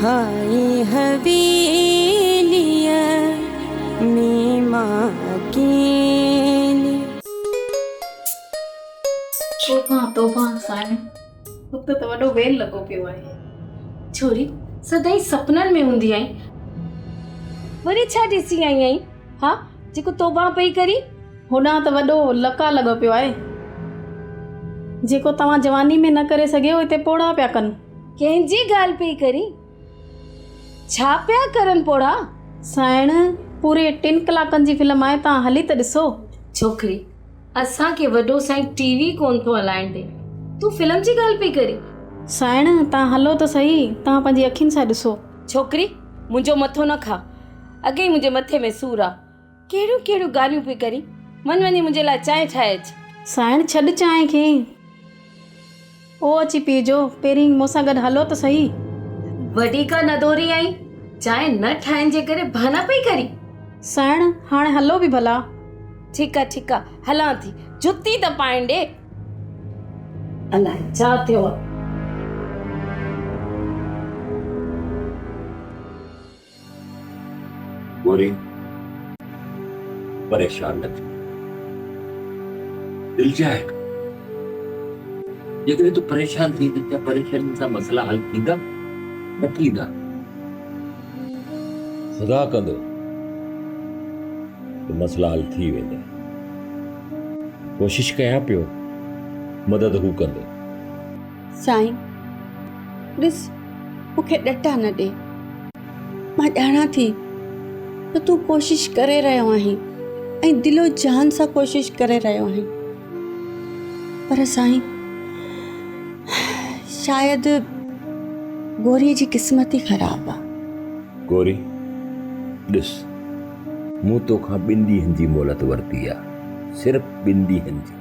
हाय हवेलिया में मां अकेली। तोबा साईं, हुते त वॾो वेल लॻो पियो आहे। छोरी सदाई सपननि में हूंदी आई, वरी छा ॾिसी आई आई? हा, जेको तोबा पई करी होॾां त वॾो लका लॻो पियो आहे। जेको तव्हां जवानी में न करे सघियो हिते पोड़ा पिया कनि। कंहिंजी ॻाल्हि पई करी? छा पिया करनि पोड़ा? साइण पूरे 3 कलाकनि जी फिल्म आहे, तव्हां हली त ॾिसो। छोकिरी, असांखे वॾो साईं टीवी कोन थो हलाइण ॾे, तूं फिल्म जी ॻाल्हि पई करी? साइण तव्हां हलो त सही, तव्हां पंहिंजी अखियुनि सां ॾिसो। छोकिरी, मुंहिंजो मथो न खा, अॻे ई मुंहिंजे मथे में सूर आहे। कहिड़ियूं कहिड़ियूं ॻाल्हियूं पई करी? वञ वञी मुंहिंजे लाइ चांहि ठाहे अच। साइण छॾ चांहि खे, ओ अची पीजो, पहिरीं मूंसां गॾु हलो त सही। वॾी का नदोरी आई, चांहि न ठाहिण जे करे बहाना पई करी। साइण हाणे हलो बि भला। ठीकु आहे हलां थी, जुती त पाइण ॾे। अलाए छा थियो आहे। गोरी परेशान न थी, दिल जाए। जेकॾहिं तूं परेशान थी त क्या परेशानी सां मसला हल थींदा? न थींदा। ख़ुदा कंदो त मसला हल थी वेंदा। कोशिश कयां पियो, मदद हू कंदो। साईं ॾिस, मूंखे ॾटा न ॾे। मां ॼाणा थी त तूं कोशिश करे रहियो आहीं ऐं दिलो जान सां कोशिश करे रहियो आहीं, पर साईं शायदि गोरीअ जी क़िस्मत ई ख़राब आहे। गोरी ॾिस, मूं तोखां 2 ॾींहंनि जी मोहलत वरिती आहे, सिर्फ़ 2 ॾींहंनि जी।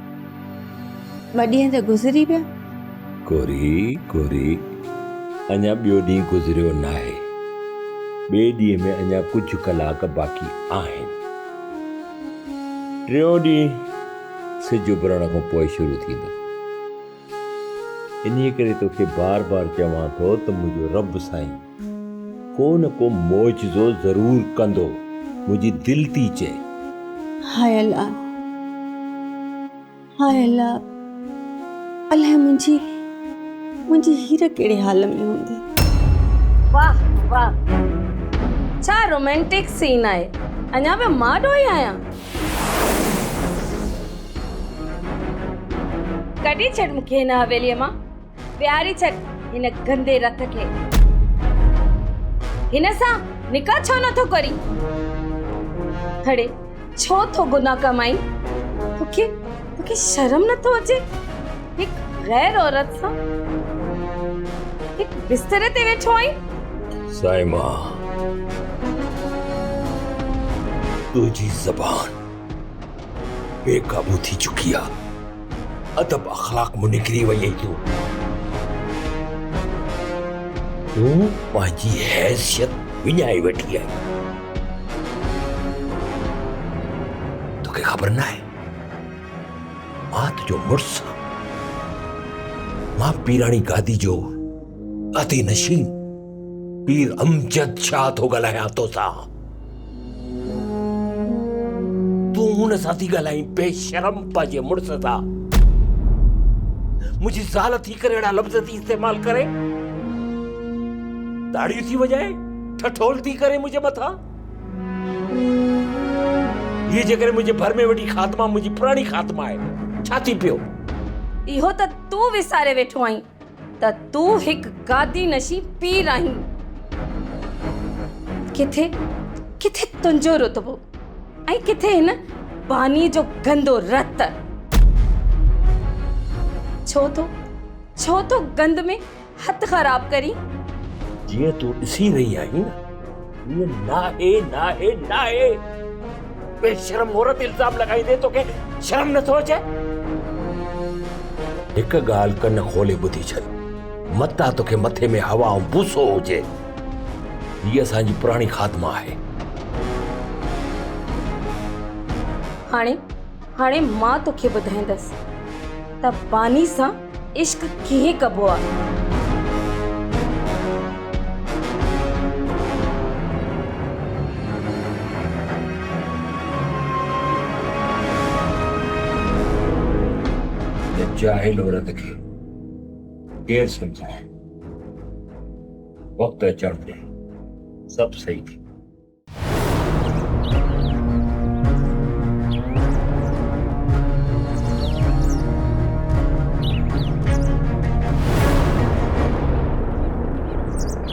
2 ॾींहं त गुज़री विया। गोरी अञा ॿियो ॾींहुं गुज़रियो न आहे। 2 ॾींहं में अञा कुझु कलाक बाक़ी आहिनि। 3 ॾींहुं सिज उभरण खां पोइ शुरू थींदो। इन्हीअ करे तोखे बार बार चवां थो त मुंहिंजो रब साईं को न को मौजज़ो ज़रूर कंदो। मुंहिंजी दिलि थी चए। हाय अल्लाह, अलाए मुंहिंजी हीर कहिड़े हाल में हूंदी। वाह वाह, छा रोमांटिक सीन आहे। अञा बि मां ॾोही आहियां। कढी छॾ मूंखे हिन हवेलीअ मां, विहारी छॾ हिन गंदे रत खे। हिन सां निकाह छो नथो करी? अड़े छो थो गुनाह कमाई? तोखे शर्म नथो अचे? हिक गैर औरत सां हिक बिस्तर ते वेठो आई? साइमा, तुझी ज़बान बेकाबू थी चुकी आहे। अदब अखलाक में निकिरी वई आई। तूं पंहिंजी हैसियत विञाए वेठी आई। तोखे ख़बर न आहे, मां तुंहिंजो मुड़ुस आहियां। मां पीराणी गादी जो अति नशीन पीर अमजद शाह थो ॻाल्हायां तोसां। तूं हुन सां थी ॻाल्हाईं बेशरम पंहिंजे मुड़ुस सां। मुंहिंजी ज़ाल थी करे अहिड़ा लफ़्ज़ थी इस्तेमाल करे, दाढ़ियूं थी वॼाए, ठठोल थी करे मुंहिंजे मथां। ये जेकर मुझे भर में वडी खात्मा मुझी पुरानी खात्मा है। छा थी पियो? इहो त तू विसारे वेठो आई त तू हिक गादी नशी पीर आहीं। किथे तुंहिंजो रुतबो ऐं किथे हिन बानी जो गंदो रत। छो तो गंद में हथ खराब करी? जीअं तू ॾिसी रही आहीं न, नाहे। बेशरम औरत इल्जाम लगाई दे, तोखे शर्म नथो अचे? हिक ॻाल्हि कन खोले ॿुधी छॾ, मता तोखे मथे में हवा ऐं बूसो हुजे। हीअ असांजी पुराणी खात्मा आहे। हाणे मां तोखे ॿुधाईंदसि त बानी सां इश्क कीअं कबो आहे। जाहिल औरत खे केर समझाए? वक्त अचण ते सब सही थी।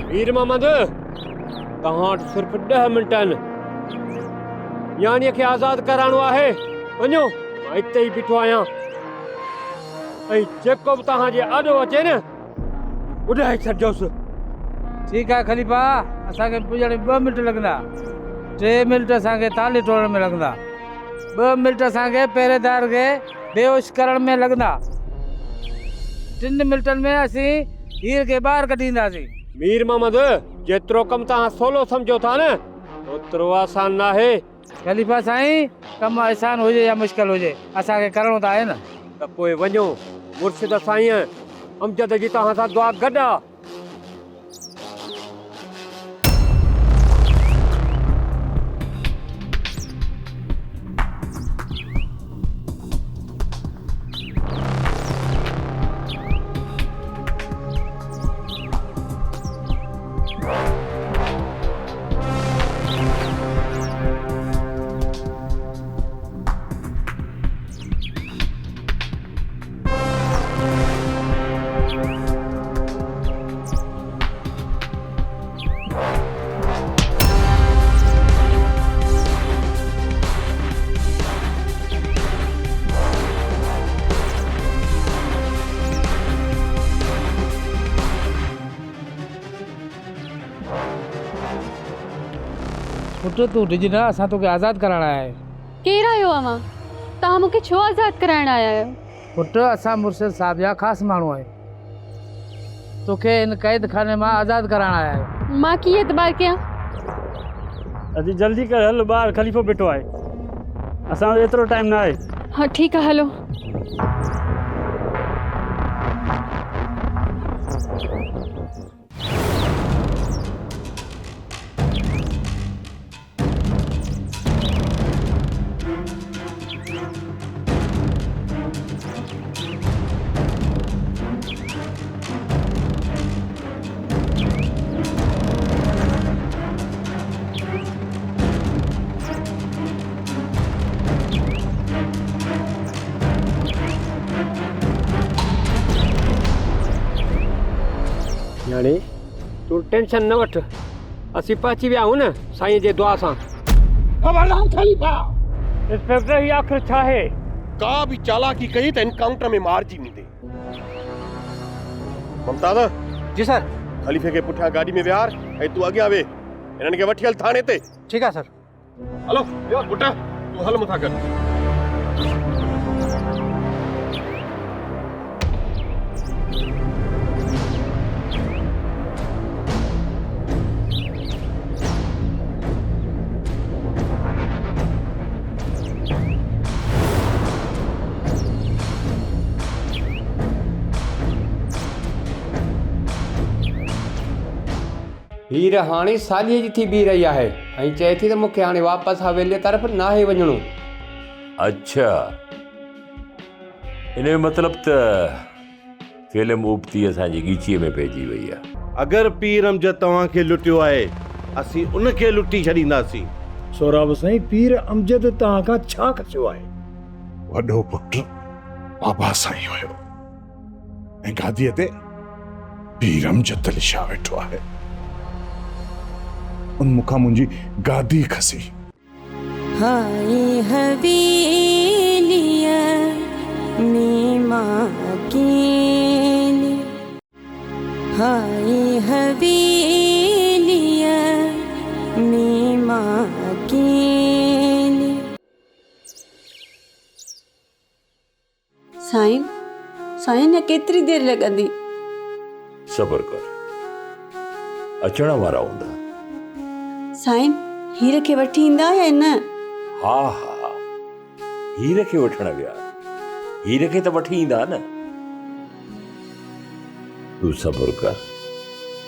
वीर मोहम्मद, तव्हां वटि सिर्फ़ु 10 मिंटनि यानीअ खे आज़ादु कराइणो आहे। वञो, मां हिते ई बीठो आहियां ऐं जेको बि तव्हांजे आॾो अचे न ॿुधाए छॾिजोसि। ठीक है खलीफा, असांखे पुॼण में 2 मिंट लगंदा, 3 मिंट असांखे ताली टोड़ण में लगंदा, 2 मिंट असांखे पहरेदार खे बेहोश करण में लगंदा, 3 मिंटनि में असीं हीर खे ॿाहिरि कढींदासीं। मीर मोहम्मद, जेतिरो कमु तव्हां सवलो सम्झो था न ओतिरो आसान न आहे। खलीफा साईं, कमु आसान हुजे या मुश्किल हुजे, असांखे करणो त आहे न। त पोइ वञो, मुर्शिद साईं अमजद जी तव्हां सां दुआ गॾु आहे। पुट तूं डिॼ न, असां तोखे आज़ादु कराइण आया आहियूं। केरु आहियो अव्हां? तव्हां मूंखे छो आज़ादु कराइण आया आहियो? पुट, असां मुर्शिद साहिब जा ख़ासि माण्हू आहियूं, तोखे इन क़ैद खाने मां आज़ादु कराइण आया आहियूं। मां कीअं एतबार कयां? अजी जल्दी कर, हल ॿाहिरि खलीफ़ो बीठो आहे, असांजो एतिरो टाइम न आहे। हाँ ठीकु आहे, हलो। यानी तू टेंशन न वठ, असीं पहुची विया आहियूं न साईं जे दुआ सां। खबरदार खलीफा, इंस्पेक्टर ही आख़िर छा आहे? का भी चालाकी कई त एनकाउंटर में मारजी वेंदे। मुमताज़ जी सर। खलीफे के पुठियां गाड़ी में विहार ऐं तू अॻियां वे, इन्हनि खे वठी हल थाणे ते। ठीक है सर। हलो यो पुट, तू हल मथां कर। हीर हाणे सालीअ जी थी बीह रही आहे ऐं चए थी त मूंखे हाणे वापसि हवेलीअ तरफ़ नाहे वञिणो। अच्छा, इन जो मतलब त फिल्म उबती असांजी ॻीचीअ में पइजी वई आहे। अगर पीर अमजद तव्हांखे लुटियो आहे, असीं उनखे लुटी छॾींदासीं। सोराब साईं, पीर अमजद तव्हां खां छा खसियो आहे? वॾो पुटु बाबा साईं हुयो ऐं गादीअ ते पीर अमजद लिशा वेठो आहे। उन मूंखां मुंहिंजी गादी खसी। हाय हवेलिया में माकीनी, हाय हवेलिया में माकीनी। साईं, साईं ने केतिरी देर लॻंदी? सब्र कर, अचण वारा हूंदा। साईं, हीर खे वठी ईंदा या न? हा हा, हीर खे वठण विया, हीर खे त वठी ईंदा न। तूं सब्र कर,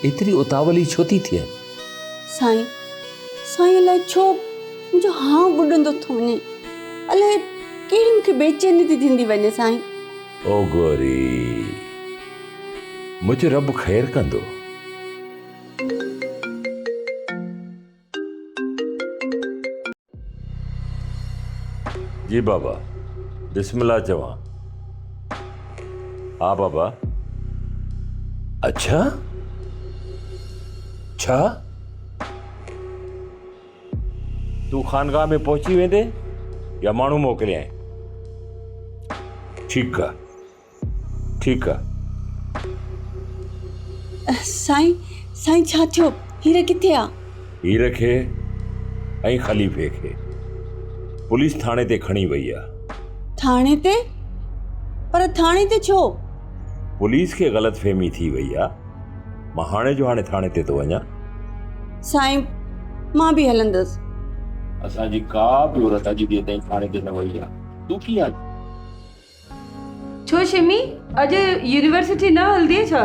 एतिरी उतावली छो थी थिए? साईं, साईं अलाए छो मुंहिंजो हाउ ॿुॾंदो थो वञे, अलाए कहिड़ी मूंखे बेचैनी थी थींदी वञे। साईं, ओ गोरी, मुझे रब ख़ैर कंदो। जी बाबा, बिस्मिल्लाह चवां। हाँ बाबा। अच्छा छा तू खानगाह में पहुंची वेंदे या माण्हू मोकिलियां? ठीकु आहे, ठीकु आहे। साईं साईं छा थियो? हीर किथे आहे? हीर खे ऐं ख़लीफ़े खे पुलिस थाणे ते खणी वई आहे। थाणे ते? पर थाणे ते छो? पुलिस खे ग़लतफ़हमी थी वई आहे। मां हाणे जो हाणे थाणे ते थो वञा। साईं मां बि हलंदसि। असांजी का बि औरत अॼु ॾींहं ताईं थाणे ते न वई आहे। तूं कीअं? छो शिमी, अॼु यूनिवर्सिटी न हलंदी छा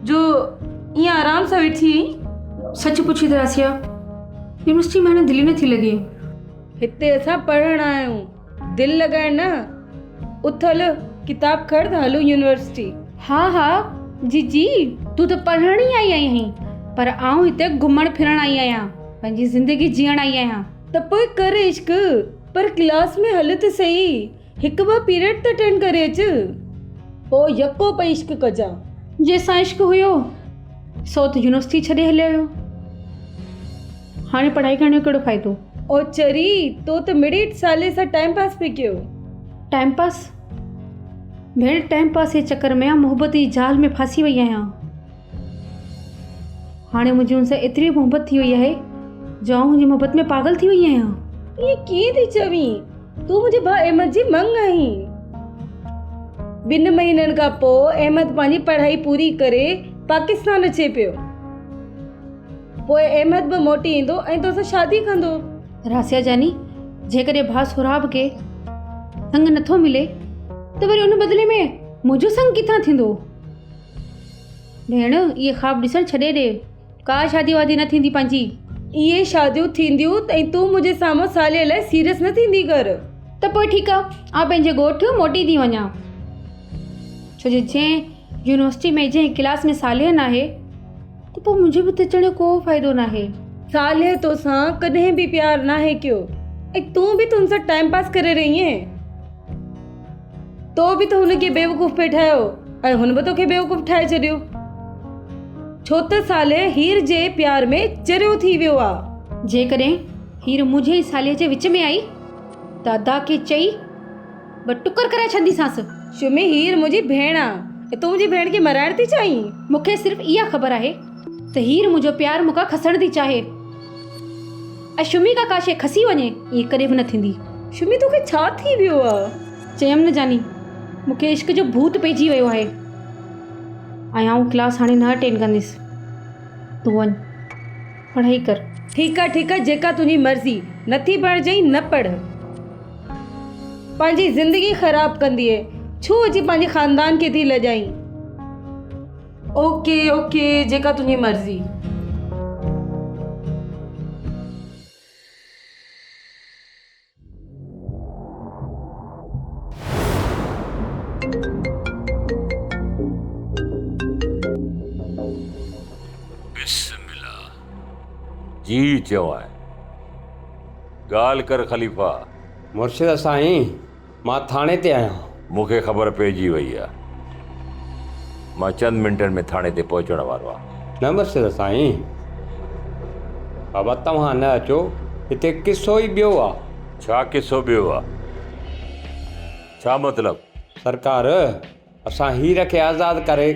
जो ईअं आराम सां वेठी आहीं? सच पुछी त रासिया, यूनिवर्सिटी में हाणे दिलि नथी लॻे। हिते असां पढ़ण आया आहियूं, दिलि लॻाइण न। उथल किताब खण त हलो यूनिवर्सिटी। हाँ हाँ जी जी, तू तो पढ़ण ही आई आहीं, पर आऊं हिते घुमण फिरण आई आहियां, पंहिंजी ज़िंदगी जीअण आई आहियां। त पोइ कर इश्क, पर क्लास में हल त सही। हिकु ॿ पीरियड त अटेंड करे अचु, पोइ यको पे इश्क कजा। जंहिंसां इश्क हुयो सो त यूनिवर्सिटी छॾे हलियो हुयो। हाणे पढ़ाई करण जो कहिड़ो फ़ाइदो? ओ चरी, तो त मिड़ेट साले सां टाइम पास पे कयो। Time pass? भेण, टाइम पास जे चक्कर में मोहब्बत जी जाल में फासी वई आहियां। हाणे मुंहिंजी हुन सां एतिरी मोहब्बत थी वई आहे जो आऊं हुनजी मोहब्बत में पागल थी वई आहियां। ये कीअं थी चवीं? तूं मुंहिंजे भाउ अहमद जी मंग आहीं। 2 महीननि खां पोइ अहमद पंहिंजी पढ़ाई पूरी करे पाकिस्तान अचे पियो। पोइ अहमद बि मोटी ईंदो ऐं तोसां शादी कंदो। रासिया जानी, जेकॾहिं भाउ सुराब खे संग नथो मिले त वरी उन बदिले में मुंहिंजो संग किथां थींदो? भेण, इहे ख़्वाब ॾिसण छॾे ॾे। का शादी वादी न थींदी पंहिंजी। इहे शादियूं थींदियूं ऐं तूं मुंहिंजे साम्हूं साले लाइ सीरियस न थींदी कर। त पोइ ठीकु आहे, आउं पंहिंजे ॻोठु मोटी थी वञा। छो जो जंहिं यूनिवर्सिटी में जंहिं क्लास में सालिह न आहे त पोइ मुंहिंजे बि त अचण जो को फ़ाइदो न आहे। सालिह तोसां कॾहिं बि प्यार न आहे कयो, ऐं तूं बि त हुन सां टाइम पास करे रही आहीं। तो बि त हुनखे बेवकूफ़ पे ठाहियो ऐं हुन बि तोखे बेवकूफ़ ठाहे छॾियो। छो त सालिह हीर जे प्यार में चरियो थी वियो आहे। जेकॾहिं हीर मुंहिंजे सालिह जे विच में आई त अदा खे चई ॿ टुकर करे छॾीसांसि। शुमी, हीर मुंहिंजी भेण आहे, तूं मुंहिंजी भेण खे मराइण थी चाहीं? मूंखे सिर्फ़ु इहा ख़बर आहे त हीर मुंहिंजो प्यार मूंखां खसण थी चाहे, ऐं शुमी खां का शइ खसी वञे ईअं कॾहिं बि न थींदी। शुमी, तोखे छा थी वियो आहे? चयमि न जानी, मूंखे इश्क जो भूत पइजी वियो आहे ऐं आउं क्लास हाणे न अटेंड कंदसि। तूं वञ, पढ़ाई कर। ठीकु आहे, ठीकु आहे, जेका तुंहिंजी मर्ज़ी। नथी पढ़ जाई न पढ़, पंहिंजी ज़िंदगी ख़राब कंदीअ। छो अची पंहिंजे ख़ानदान खे थी लॼाई? ओके ओके, जेका तुंहिंजी मर्ज़ी। जी चवां, ॻाल्हि कर ख़लीफ़ा। मुर्शिद साईं, मां थाणे ते आहियां। मूंखे ख़बर पइजी वई आहे। मां चंद मिंटनि में थाणे ते पहुचण वारो आहे। न मुर्शिद साईं, बाबा तव्हां न अचो, हिते किसो ई ॿियो आहे। छा किसो ॿियो आहे? छा मतिलब? सरकार, असां हीर खे आज़ादु करे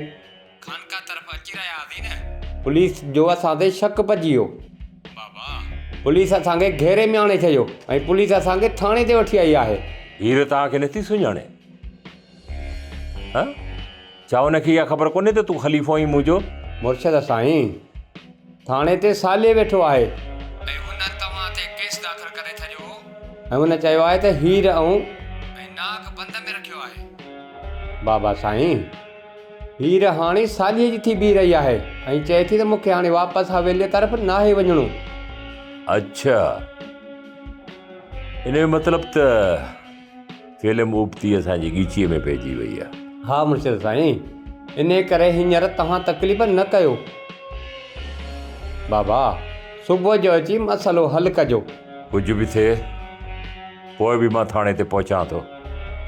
खानका तरफ़ अची रहिया हुआसीं न, पुलिस जो असां ते शक पइजी वियो। पुलिस असांखे घेरे में आणे छॾियो ऐं पुलिस असांखे थाणे ते वठी आई आहे। हीर तव्हांखे नथी सुञाणे? छा हुनखे इहा ख़बर कोन्हे त तूं ख़लीफ़ो आहीं मुंहिंजो? मुर्शिद साईं, थाणे ते साले वेठो आहे ऐं हुन तव्हां ते केस दाख़िल करे छॾियो ऐं हुन चयो आहे त हीर ऐं नाग बंद में रखियो आहे। बाबा साईं, हीर हाणे सालीअ जी थी बीह रही आहे ऐं चए थी त मूंखे हाणे वापसि हवेलीअ तरफ़ नाहे वञिणो। अच्छा, इन जो मतिलब त फिल्म उबती असांजी ॻीचीअ में पइजी वई आहे। हा मुर्शिद साईं, इन करे हींअर तव्हां तकलीफ़ न कयो। बाबा सुबुह जो अची मसइलो हल कजो। कुझु बि थिए पोइ बि मां थाणे ते पहुचां थो।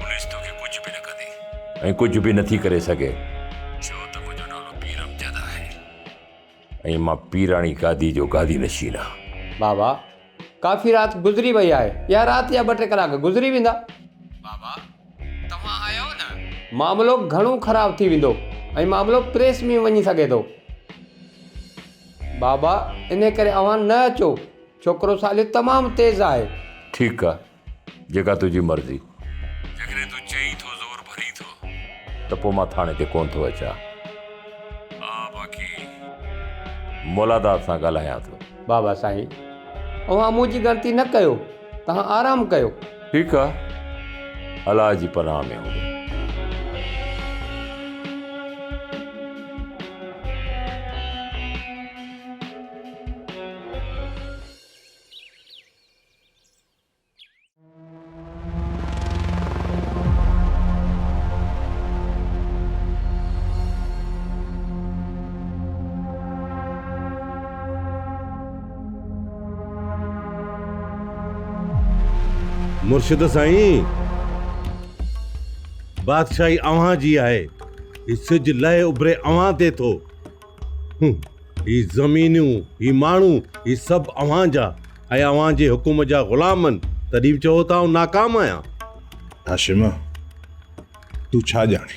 पुलिस तोखे कुझु बि न कंदी ऐं कुझु बि नथी करे सघे, छो त मुंहिंजो नालो पीर अमजद आहे ऐं मां पीराणी गादी जो गादी नशीन आहियां। बाबा काफ़ी राति गुज़री वई आहे, या राति या 2-3 कलाक गुज़री वेंदा। बाबा तव्हां आयो न, मामिलो घणो ख़राबु थी वेंदो ऐं मामिलो प्रेस में वञी सघे थो। बाबा इन करे अव्हां न अचो, छोकिरो सालियो तमामु तेज़ आहे। ठीकु आहे, जेका तुंहिंजी मर्ज़ी। जेकॾहिं तूं चई थो ज़ोर भरी थो त पोइ मां थाणे ते कोन थो अचां। बाक़ी मौलादार सां ॻाल्हायां थो। बाबा साईं अव्हां मुंहिंजी ग़लती न कयो, तव्हां आराम कयो। ठीकु आहे, अलाह जी पनाह में हूंदो। मुर्शिद साईं, बादशाही अव्हां जी आहे। ही सिज लहे उभरे अव्हां ते थो। ही ज़मीनियूं, ही माण्हू, ही सभु अव्हां जा ऐं अव्हां जे हुकुम जा ग़ुलाम आहिनि। तॾहिं बि चओ था नाकाम आहियां। हाशिम, तूं छा ॼाणी?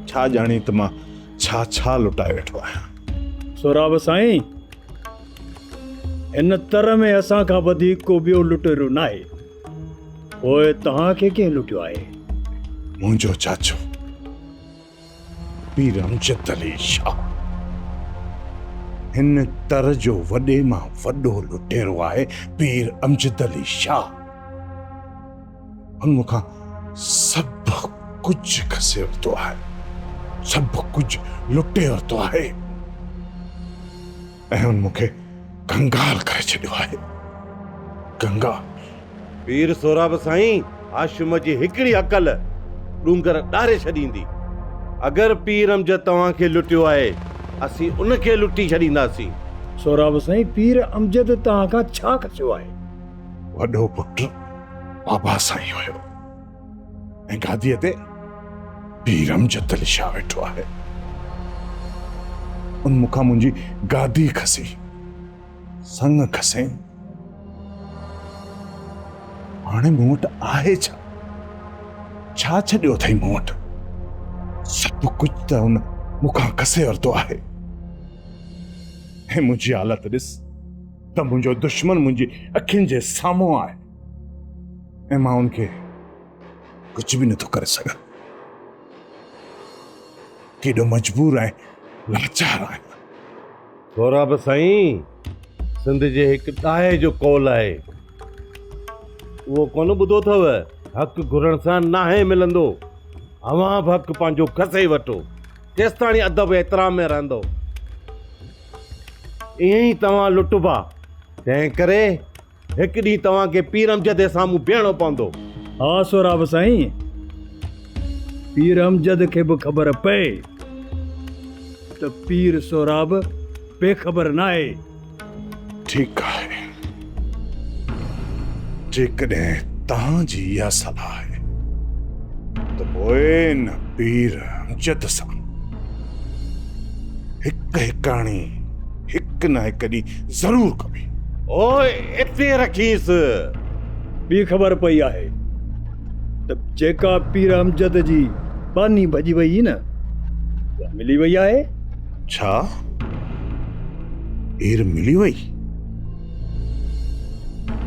छा ॼाणी त मां छा छा लुटाए वेठो आहियां? सोराब साईं, इन तरह में असां खां वधीक को ॿियो लुटेरो न आहे। पोइ तव्हांखे कंहिं लुटियो आहे? मुंहिंजो चाचो पीर अमजद अली शाह। हिन तर जो वॾे मां वॾो लुटेरो आहे पीर अमजद अली शाह। हुन मूंखां सभु कुझु खसे वरितो आहे, सभु कुझु लुटे वरितो आहे ऐं हुन मूंखे कंगाल करे छॾियो आहे। कंगाल। पीर सोराब साईं, हाशिम जी हिकिड़ी अकल डूंगर ॾारे छॾींदी। अगरि पीर अमजद तव्हांखे लुटियो आहे, असीं उनखे लुटी छॾींदासीं। सोराब साईं, पीर अमजद तव्हां खां छा खसियो आहे? वॾो पुटु बाबा साईं हुयो ऐं गादीअ ते पीर अमजद अली शाह वेठो आहे। उन मूंखां मुंहिंजी गादी खसी, संग खसे। हाणे मूं वटि आहे छा? छा छॾियो अथई मूं वटि? सभु कुझु त हुन मूंखां खसे वरितो आहे। ऐं मुंहिंजी हालत ॾिस त मुंहिंजो दुश्मन मुंहिंजी अखियुनि जे साम्हूं आहे ऐं मां उनखे कुझु बि नथो करे सघां। केॾो मजबूर ऐं लाचार आहियां। सोराब साईं, सिंध जे हिकु ॾाहे जो कौल आहे, उहो कोन ॿुधो अथव? हक़ घुरण सां नाहे मिलंदो। अव्हां बि हक़ पंहिंजो खसे वठो, केसि ताणी अदब एतिराम में रहंदो। ईअं ई तव्हां लुटबा, तंहिं करे हिकु ॾींहुं तव्हांखे पीर अमजद जे साम्हूं बीहणो पवंदो। हा सोराब साईं, पीर अमजद खे बि ख़बर पए त पीर सोराब बेख़बर न आहे। ठीकु आहे, जेकॾहिं तव्हांजी इहा सलाह आहे त पोइ न पीर अमजद सां हिकु हिकाणी हिकु न हिकु ॾींहुं ज़रूरु कबी। ओए इते रखीसि। बि ख़बर पई आहे त जेका पीर अमजद जी बानी भॼी वई न, उहा मिली वई आहे। छा? हीर मिली वई?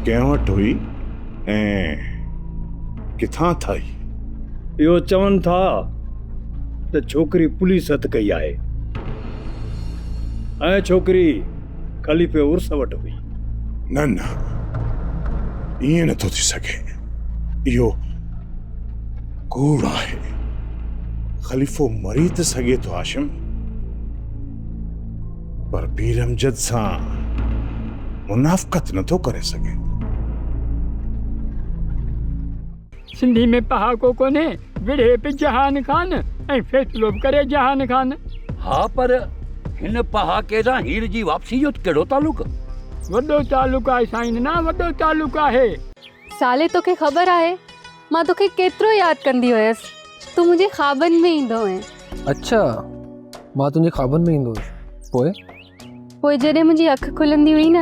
कंहिं वटि हुई ऐं किथां थाई? इहो चवनि था त छोकिरी पुलिस हथ कई आहे ऐं छोकिरी ख़लीफ़े उर्स वटि हुई। न न, ईअं नथो थी सघे। इहो कूड़ आहे। ख़लीफ़ो मरी त सघे थो हाशिम, पर पीर अमजद सां मुनाफ़क़त नथो करे सघे। सिंधी में पहाको कोन्हे, विढ़े पे जहान खान ऐं फ़ैसिलो बि करे जहान खान। हाँ पर हिन पहाके सां हीर जी वापसी जो कहिड़ो तालुक? वॾो तालुक आहे साईं ना, वॾो तालुक आहे। साले तोखे ख़बर आहे मां तोखे केतिरो यादि कंदी हुयसि, तूं मुंहिंजे ख़्वाबनि में ईंदो हुएं। अच्छा, मां तुंहिंजे ख़्वाबनि में ईंदो हुयुसि, पोइ जॾहिं मुंहिंजी अखि खुलंदी हुई न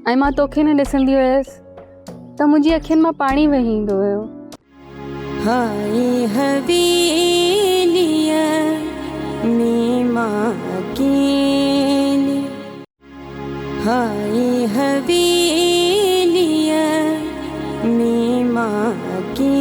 ऐं मां तोखे न ॾिसंदी हुयसि त मुंहिंजी अखियुनि मां पाणी वही ईंदो हुयो। हाय हवेलिया में मां अकेली, हाय हवेलिया में मां अकेली।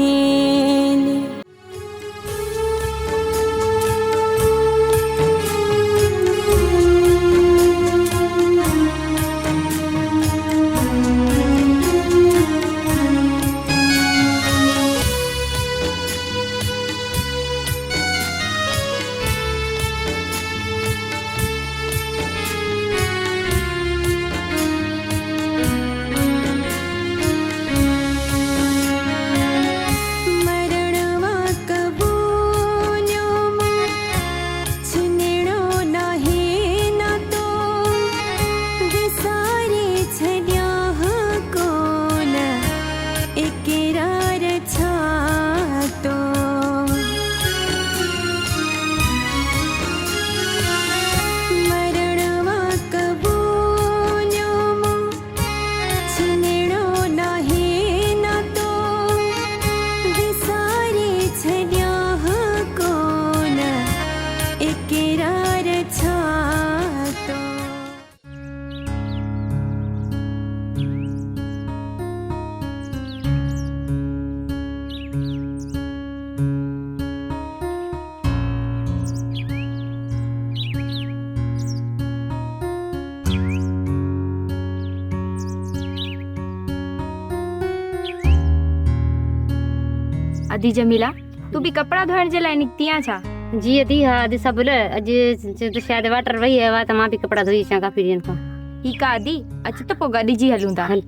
अधी जमीला तू भी कपड़ा धोइण जे लाइ निकती आ छा? जी अधी हा अॼु सभु अॼु शायदि वाटर वही आहे त मां बि कपिड़ा धोई अचां काफ़ी ॾींहंनि खां। ठीकु आहे अधी, अच त पोइ गॾिजी हलूं था। हल।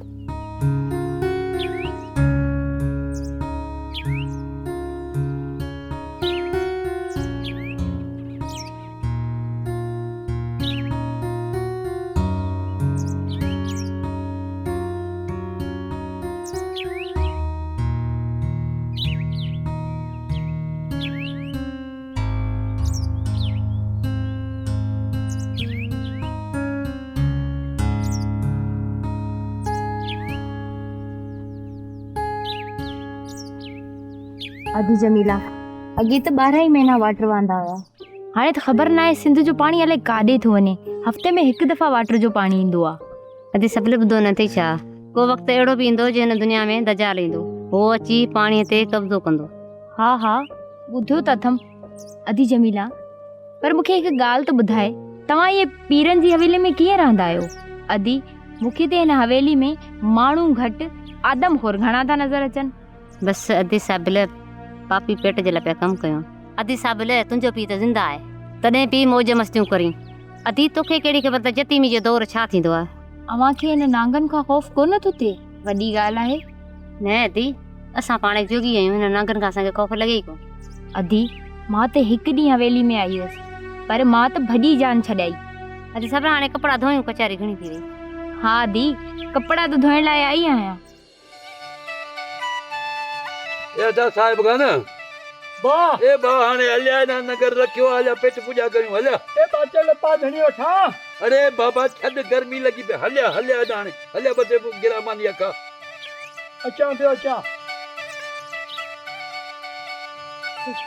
अधी जमीला अॻे त 12 ई महीना वाटर वांदा हुआ, हाणे त ख़बर न आहे सिंध जो पाणी अलाए काॾे थो वञे। हफ़्ते में हिकु दफ़ा वाटर जो पाणी ईंदो आहे। अॼु सभु ॿुधो न अथई छा? को वक़्तु अहिड़ो बि ईंदो जे हिन दुनिया में दजाल ईंदो, हो अची पाणीअ ते कब्ज़ो कंदो। हा हा ॿुधियो त अथमि अधी जमीला, पर मूंखे हिकु ॻाल्हि त ॿुधाए, तव्हां इहे पीरनि जी हवेली में कीअं रहंदा आहियो? अधी मूंखे त हिन हवेली में माण्हू घटि आदमखोर घणा था नज़र अचनि। बसि अधी साबिल पापी पेट जे लाइ पिया कमु कयूं। अधी साबिल तुंहिंजो पीउ त ज़िंदा आहे, तॾहिं बि मौज मस्तियूं करी। अधी तोखे कहिड़ी ख़बर त यतीमी जो दौर छा थींदो आहे? अव्हांखे हिन नांगनि खां ख़ौफ़ कोन थो थिए? वॾी ॻाल्हि आहे। न अधी असां पाण जोगी आहियूं, हिन नांगनि खां असांखे ख़ौफ़ लॻे ई कोन। अधी मां त हिकु ॾींहुं हवेली में आई हुअसि, पर मां त भॼी जान छॾाई। अॼु सभु हाणे कपिड़ा धोयूं, कचारी घणी थी वई। हा दी, कपिड़ा त धोइण लाइ आई आहियां। साहिब खान ए बा हाणे हलिया ना नगर रखियो, हलिया पेट पूजा करियूं, हलिया। ए बाचल पा धणी वठा। अरे बाबा छद गर्मी लगी पे, हलिया हलिया हाणे हलिया बचे गिरा मानिया का। अचा पियो अचा।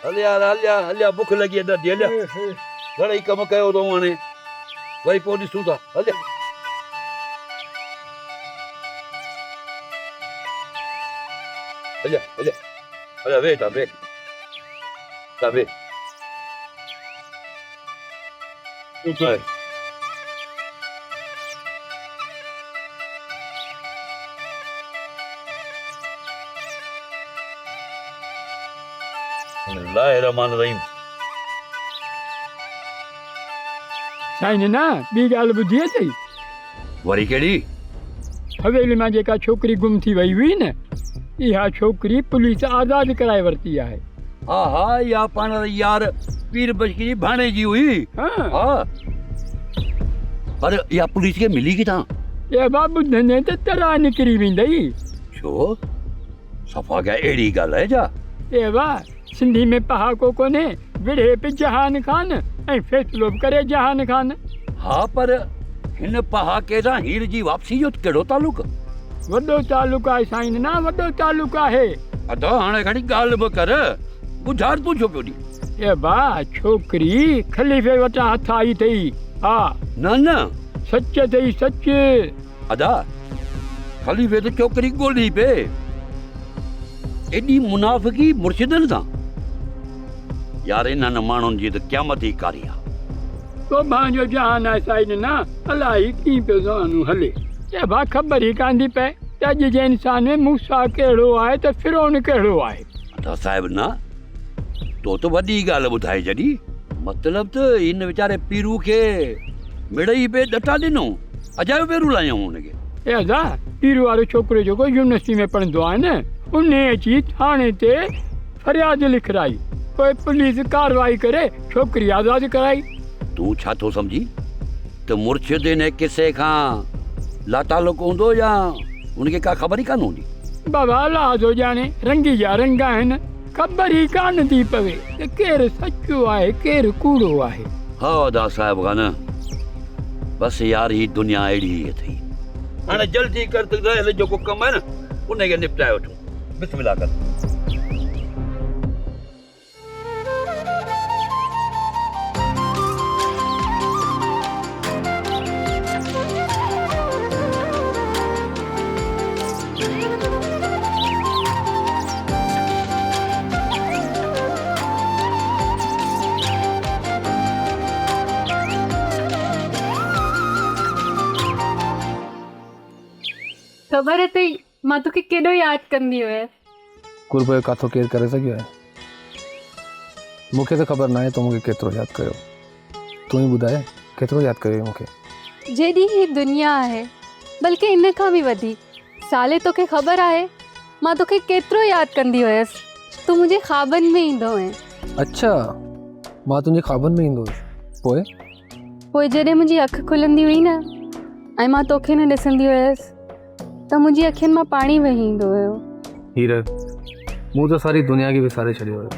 हलिया हलिया हलिया, भूख लगी है ॾाढी, हलिया। घणेई कम कयो तो हाणे वरी पोइ ॾिसूं था, हलिया। हलिया हलिया हलिया, वेट आ वेट तबे ऊपर अल्लाह रहमान रहीम। साईं ना ॿी ॻाल्हि ॿुधी अथई? वरी कहिड़ी? हवेली मां जेका छोकिरी गुम थी वई हुई न, इहा छोकिरी पुलिस आज़ादु कराए वरिती आहे। हाँ हाँ या पाण यार पीर बचकी जी भाणे जी हुई। हाँ पर या पुलिस के मिली किथां? ये बाबू धने ते तरा निकरी वेंदई। छो सफ़ा क्या अहिड़ी ॻाल्हि आहे छा? ए वाह सिंधी में पहाको कोने विढ़े पे जहान खान ऐं फ़ैसिलो बि करे जहान खान। हाँ पर हिन पहाके सां हीर जी वापसी जो कहिड़ो तालुक? वॾो तालुक आहे साईं ना, वॾो तालुक आहे। अदा हाणे खणी ॻाल्हि बि कर, बुझार तूं छो पियो ॾी? ए वाह छोकिरी खलीफ़े वटां हथ आई अथई। हा न न सच अथई सच। अदा खलीफ़े त छोकिरी ॻोल्ही पे एॾी मुनाफ़िकी मुर्शिदनि सां। यार इन्हनि माण्हुनि जी त क़यामत ई कारी आहे। तो जो जहान आहे साईं ना, अलाही कीअं पियो ज़मानो हले। ए वाह ख़बर ई कान थी पए त अॼु जे इंसान में मूसा कहिड़ो आहे त फिरौन कहिड़ो आहे। अदा साहिब ना तो त वॾी ॻाल्हि ॿुधाए जॾी। मतिलब त हिन वीचारे पीरू खे मिड़ई पे ॾटा ॾिनो, अजायो पेरू लायूं हुनखे। ए अदा पीरू वारो छोकिरो जेको यूनिवर्सिटी में पढ़ंदो आहे न, उन अची थाणे ते फरियाद लिखाई, पोइ पुलिस कार्रवाई करे छोकिरी आज़ाद कराई। तूं छा थो सम्झी त मुर्शिद इन किसे खां लातालुक हूंदो या उनखे का ख़बर ई कान हूंदी? बाबा लाजो ॼाणे, रंगी जा रंग आहिनि, ख़बर ई कान थी पवे त केरु सचो आहे केरु कूड़ो आहे। हा अदा साहिब खान बस यार ही दुनिया अहिड़ी ई अथई। हाणे जल्दी कर त रहियल जेको कमु आहे न उनखे निपटाए वठूं। बिस्मिल्लाह कर। ख़बर अथई मां तोखे केॾो यादि कंदी हुयसि। कुर्ब काथो केरु करे सघियो आहे? मूंखे त ख़बर न आहे तो मूंखे केतिरो यादि कयो। तूं ई ॿुधाए केतिरो यादि कयो मूंखे? जेॾी ही दुनिया आहे, बल्कि इन खां बि वधीक। साले तोखे ख़बर आहे मां तोखे केतिरो यादि कंदी हुयसि। तूं मुंहिंजे ख़्वाबनि में ईंदो हुएं। अच्छा मां तुंहिंजे ख़्वाबनि में ईंदो हुयुसि? पोइ जॾहिं मुंहिंजी अखि खुलंदी हुई न ऐं मां तोखे न ॾिसंदी हुयसि त मुंहिंजी अखियुनि मां पाणी वही ईंदो हुयो। हीर मूं त सारी दुनिया खे विसारे छॾियो हुयो।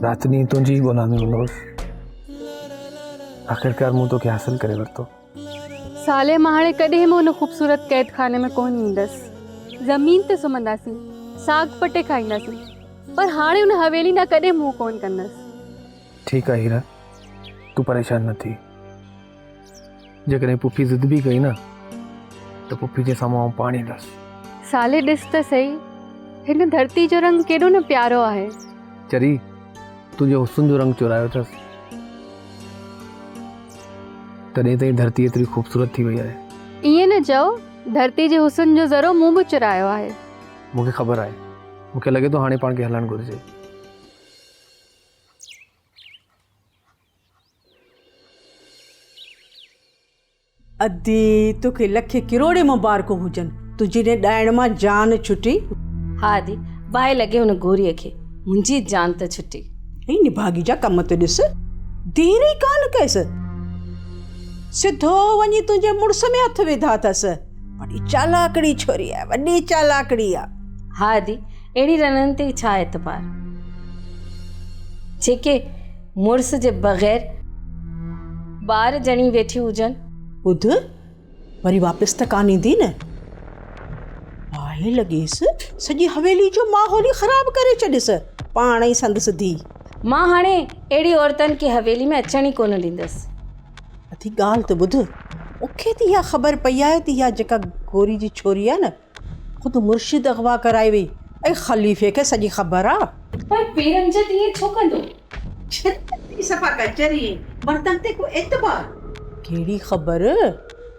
राति ॾींहुं तुंहिंजी ई ॻोल्हा में हूंदो हुयुसि। आख़िरकार मूं तोखे हासिल करे वरितो। साले मां हाणे कॾहिं बि हुन ख़ूबसूरत कैद खाने में कोन ईंदसि। ज़मीन ते सुम्हंदासीं, साग पटे खाईंदासीं, पर हाणे हुन हवेली ना कॾहिं मुंहुं कोन कंदसि। ठीकु आहे हीरा, तूं परेशान न थी। जेकॾहिं पुफी ज़िद बि कई न त पुफी जे साम्हूं आउं पाणी ॾिस। साले ॾिस त सही, हिन धरती जो रंग केॾो न प्यारो आहे। चरी तुंहिंजे हुस्न जो रंग चुरायो अथसि, तॾहिं ताईं धरती एतिरी ख़ूबसूरत थी वई आहे। ईअं न चओ, धरती जे हुस्न जो ज़रो मूं बि चुरायो आहे। मूंखे ख़बर आहे, मूंखे लॻे थो हाणे पाण खे हलणु घुरिजे। अदी तोखे लखे किरोड़े मुबारक हुजनि, तुंहिंजी ने ॾाइण मां जान छुटी। हा दी बाहि लॻे हुन गोरीअ खे, मुंहिंजी जान त छुटी। ऐं निभागी जा कम त ॾिस, देर ई कान कयसि, सिधो वञी तुंहिंजे मुड़ुस में हथ विधा अथसि। वॾी चालाकड़ी छोरी आहे, वॾी चालाकड़ी आहे। हा दी अहिड़ी रननि ते छा एतबार, जेके मुड़ुस जे बग़ैर ॿार ॼणी वेठी हुजनि। ॿुध वरी वापसि त कान ईंदी न। आहे लॻेसि सॼी हवेली जो माहौल ई ख़राबु करे छॾियसि पाण ई संदसि धी। मां हाणे अहिड़ी औरतनि खे हवेली में अचण ई कोन ॾींदसि। अथी ॻाल्हि त ॿुध, मूंखे त इहा ख़बर पई आहे त इहा जेका गोरी जी छोरी आहे न, ख़ुदि मुर्शिद अगवा कराए वई ऐं ख़लीफ़े खे सॼी ख़बर आहे। पर पीर अमजद ईअं छो कंदो? सफ़ा कचरी बर्तन ते को एतबार कहिड़ी ख़बर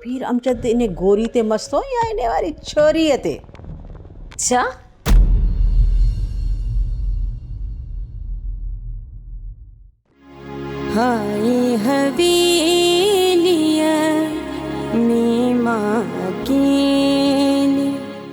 पीर अमजद इन गोरी ते मस्तो या इन वारी छोरीअ ते? छा हाय हवेली